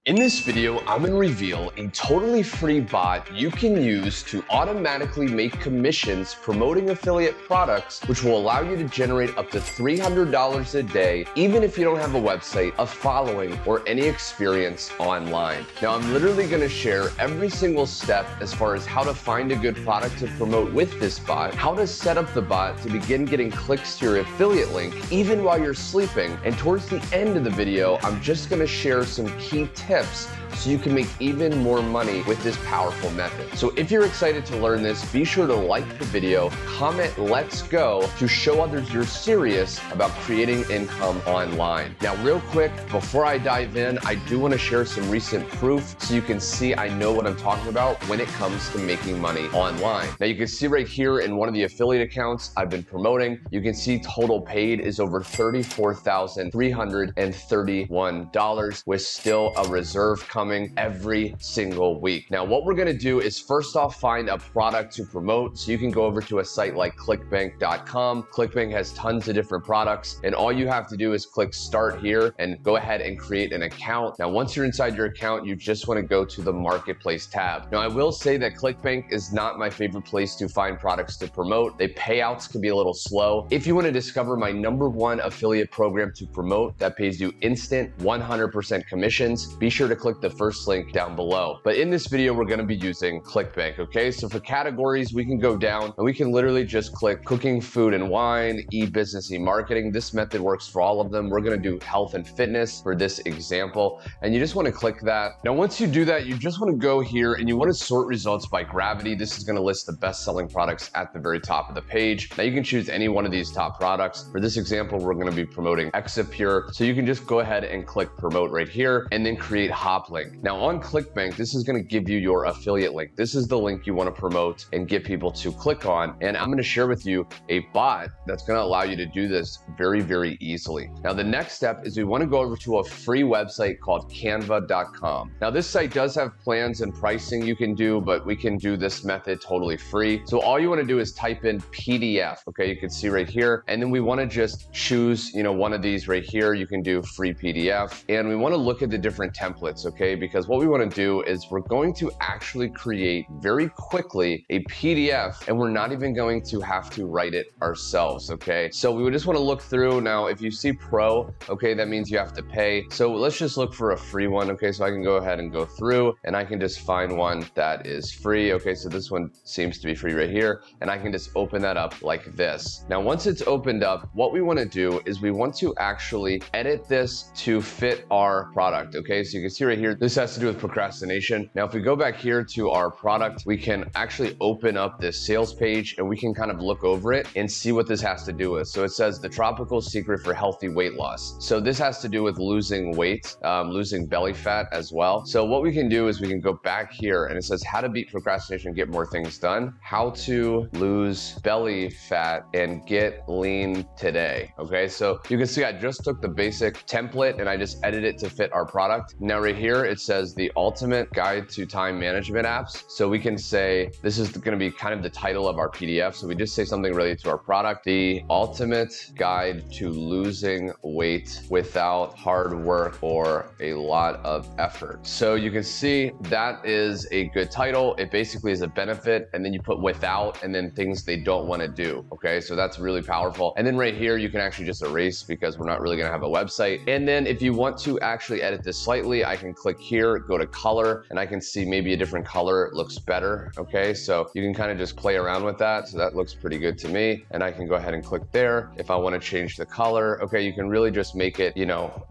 In this video, I'm going to reveal a totally free bot you can use to automatically make commissions promoting affiliate products, which will allow you to generate up to $300 a day, even if you don't have a website, a following, or any experience online. Now, I'm literally going to share every single step as far as how to find a good product to promote with this bot, how to set up the bot to begin getting clicks to your affiliate link, even while you're sleeping. And towards the end of the video, I'm just going to share some key tips so you can make even more money with this powerful method. So if you're excited to learn this, be sure to like the video, comment "let's go" to show others you're serious about creating income online. Now, real quick, before I dive in, I do want to share some recent proof so you can see I know what I'm talking about when it comes to making money online. Now, you can see right here in one of the affiliate accounts I've been promoting, you can see total paid is over $34,331 with still a reserve coming every single week. Now, what we're going to do is first off find a product to promote. So you can go over to a site like clickbank.com. Clickbank has tons of different products, and all you have to do is click start here and go ahead and create an account. Now, once you're inside your account, you just want to go to the marketplace tab. Now, I will say that Clickbank is not my favorite place to find products to promote. The payouts can be a little slow. If you want to discover my #1 affiliate program to promote that pays you instant 100% commissions, be sure to click the first link down below. But in this video, we're going to be using Clickbank, okay? So for categories, we can go down and we can literally just click cooking, food and wine, e-business, e-marketing. This method works for all of them. We're going to do health and fitness for this example, and you just want to click that. Now, once you do that, you just want to go here and you want to sort results by gravity. This is going to list the best-selling products at the very top of the page. Now, you can choose any one of these top products. For this example, we're going to be promoting 𝐿𝐴, so you can just go ahead and click promote right here and then create hop link. Now, on Clickbank, this is going to give you your affiliate link. This is the link you want to promote and get people to click on. And I'm going to share with you a bot that's going to allow you to do this very, very easily. Now, the next step is we want to go over to a free website called canva.com. Now, this site does have plans and pricing you can do, but we can do this method totally free. So all you want to do is type in PDF. Okay, you can see right here. And then we want to just choose, one of these right here. You can do free PDF. And we want to look at the different templates, okay? Because what we want to do is we're going to actually create very quickly a PDF, and we're not even going to have to write it ourselves, okay? So we would just want to look through. Now, if you see pro, okay, that means you have to pay. So let's just look for a free one, okay? So I can go ahead and go through, and I can just find one that is free, okay? So this one seems to be free right here, and I can just open that up like this. Now, once it's opened up, what we want to do is we want to actually edit this to fit our product, okay? So you can see right here, this has to do with procrastination. Now, if we go back here to our product, we can actually open up this sales page and we can kind of look over it and see what this has to do with. So it says the tropical secret for healthy weight loss. So this has to do with losing weight, losing belly fat as well. So what we can do is we can go back here and it says how to beat procrastination and get more things done, how to lose belly fat and get lean today. Okay, so you can see I just took the basic template and I just edited it to fit our product. Now right here, it says the ultimate guide to time management apps. So we can say, this is going to be kind of the title of our PDF. So we just say something related to our product, the ultimate guide to losing weight without hard work or a lot of effort. So you can see that is a good title. It basically is a benefit, and then you put without and then things they don't want to do. Okay, so that's really powerful. And then right here, you can actually just erase because we're not really going to have a website. And then if you want to actually edit this slightly, I can click here, go to color, and I can see maybe a different color looks better. Okay, so you can kind of just play around with that. So that looks pretty good to me. And I can go ahead and click there. If I want to change the color, okay, you can really just make it,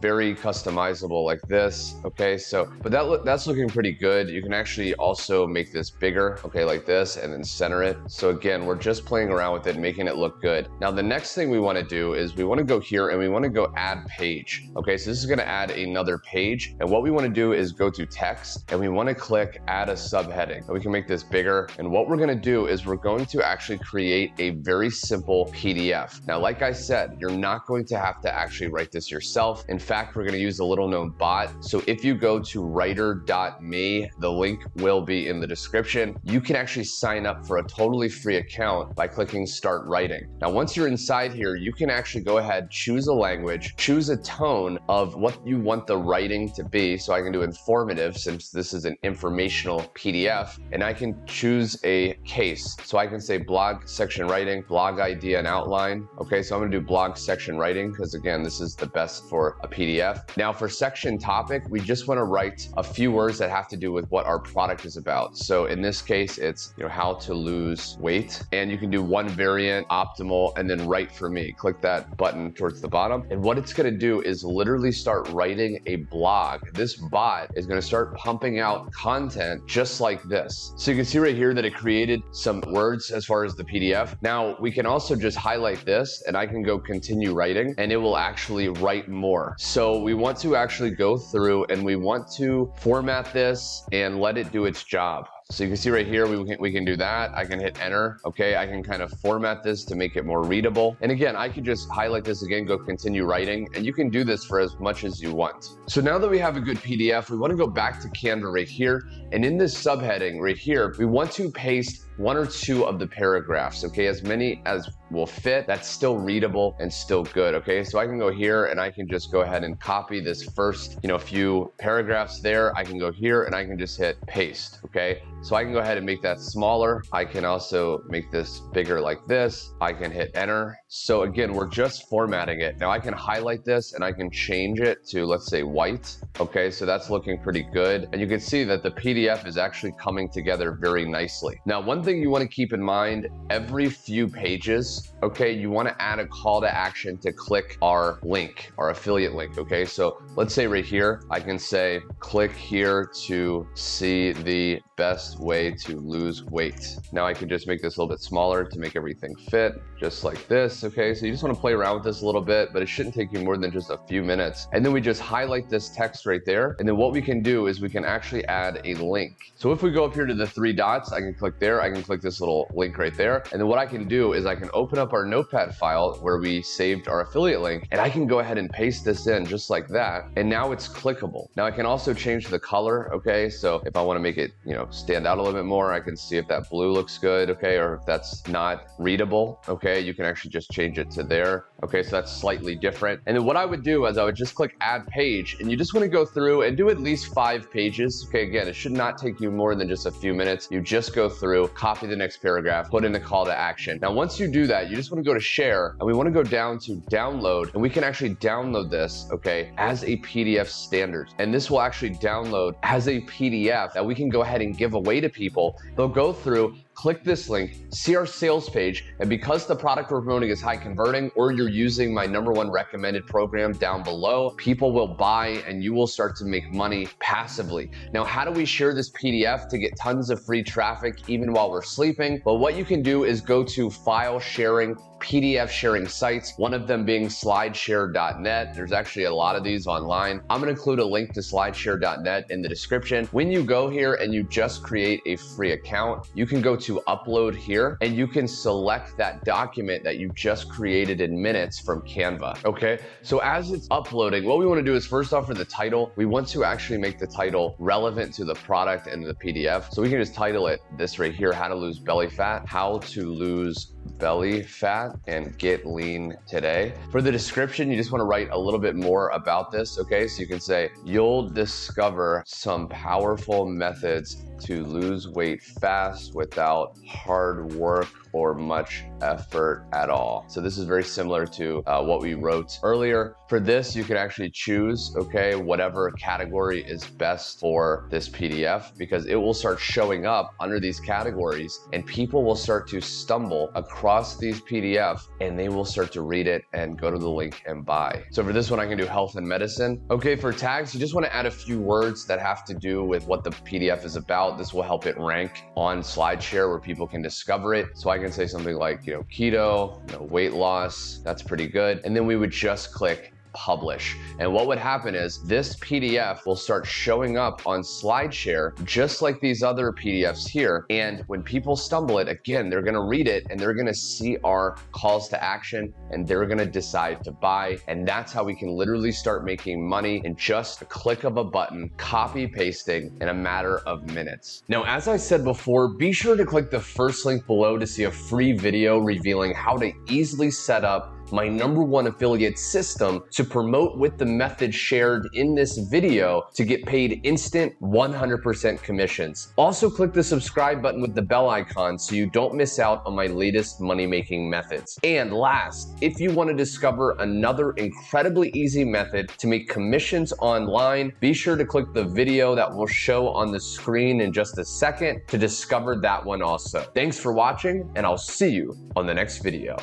very customizable like this. Okay, so, but that's looking pretty good. You can actually also make this bigger, okay, like this, and then center it. So again, we're just playing around with it, making it look good. Now, the next thing we want to do is we want to go here and we want to go add page. Okay, so this is going to add another page. And what we want to do is go to text and we want to click add a subheading. And we can make this bigger. And what we're going to do is we're going to actually create a very simple PDF. Now, like I said, you're not going to have to actually write this yourself. In fact, we're going to use a little known bot. So if you go to writer.me, the link will be in the description. You can actually sign up for a totally free account by clicking start writing. Now, once you're inside here, you can actually go ahead, choose a language, choose a tone of what you want the writing to be. be. So I can do informative since this is an informational PDF, and I can choose a case. So I can say blog section writing, blog idea and outline. Okay, so I'm gonna do blog section writing because again, this is the best for a PDF. Now for section topic, we just wanna write a few words that have to do with what our product is about. So in this case, it's how to lose weight, and you can do one variant, optimal, and then write for me. Click that button towards the bottom. And what it's gonna do is literally start writing a blog. This bot is gonna start pumping out content just like this. So you can see right here that it created some words as far as the PDF. Now we can also just highlight this and I can go continue writing and it will actually write more. So we want to actually go through and we want to format this and let it do its job. So you can see right here, we can do that. I can hit enter, okay? I can kind of format this to make it more readable. And again, I could just highlight this again, go continue writing, and you can do this for as much as you want. So now that we have a good PDF, we wanna go back to Canva right here. And in this subheading right here, we want to paste one or two of the paragraphs, okay? As many as will fit, that's still readable and still good, okay? So I can go here and I can just go ahead and copy this first, few paragraphs there. I can go here and I can just hit paste, okay? So I can go ahead and make that smaller. I can also make this bigger like this. I can hit enter. So again, we're just formatting it. Now I can highlight this and I can change it to, let's say, white. Okay, so that's looking pretty good. And you can see that the PDF is actually coming together very nicely. Now, one thing you want to keep in mind, every few pages, okay, you want to add a call to action to click our link, our affiliate link, okay? So let's say right here, I can say, click here to see the best way to lose weight. Now I can just make this a little bit smaller to make everything fit, just like this, okay? So you just want to play around with this a little bit, but it shouldn't take you more than just a few minutes. And then we just highlight this text right there. And then what we can do is we can actually add a link. So if we go up here to the three dots, I can click there, I can click this little link right there. And then what I can do is I can open up our notepad file where we saved our affiliate link, and I can go ahead and paste this in just like that. And now it's clickable. Now I can also change the color, okay? So if I want to make it, stand out a little bit more, I can see if that blue looks good, okay? Or if that's not readable, okay? You can actually just change it to there. Okay, so that's slightly different. And then what I would do is I would just click add page, and you just want to go through and do at least 5 pages. Okay, again, it should not take you more than just a few minutes. You just go through, copy the next paragraph, put in the call to action. Now, once you do that, you just want to go to share, and we want to go down to download, and we can actually download this, okay, as a PDF standard. And this will actually download as a PDF that we can go ahead and give away to people. They'll go through, click this link, see our sales page, and because the product we're promoting is high converting, or you're using my #1 recommended program down below, people will buy and you will start to make money passively. Now, how do we share this PDF to get tons of free traffic even while we're sleeping? Well, what you can do is go to file sharing, PDF sharing sites, one of them being slideshare.net. There's actually a lot of these online. I'm gonna include a link to slideshare.net in the description. When you go here and you just create a free account, you can go to upload here and you can select that document that you just created in minutes from Canva, okay? So as it's uploading, what we wanna do is first off for the title, we want to actually make the title relevant to the product and the PDF. So we can just title it this right here, how to lose belly fat, how to lose belly fat and get lean today. For the description, you just want to write a little bit more about this, okay? So you can say, you'll discover some powerful methods to lose weight fast without hard work or much effort at all. So this is very similar to what we wrote earlier. For this, you can actually choose, okay, whatever category is best for this PDF, because it will start showing up under these categories and people will start to stumble across these PDF and they will start to read it and go to the link and buy. So for this one, I can do health and medicine. Okay, for tags, you just want to add a few words that have to do with what the PDF is about. This will help it rank on SlideShare where people can discover it. So I can say something like, keto, weight loss, that's pretty good. And then we would just click publish. And what would happen is this PDF will start showing up on SlideShare just like these other PDFs here. And when people stumble it, again, they're gonna read it and they're gonna see our calls to action and they're gonna decide to buy. And that's how we can literally start making money in just a click of a button, copy pasting in a matter of minutes. Now, as I said before, be sure to click the first link below to see a free video revealing how to easily set up my #1 affiliate system to promote with the method shared in this video to get paid instant 100% commissions. Also click the subscribe button with the bell icon so you don't miss out on my latest money-making methods. And last, if you want to discover another incredibly easy method to make commissions online, be sure to click the video that will show on the screen in just a second to discover that one also. Thanks for watching, and I'll see you on the next video.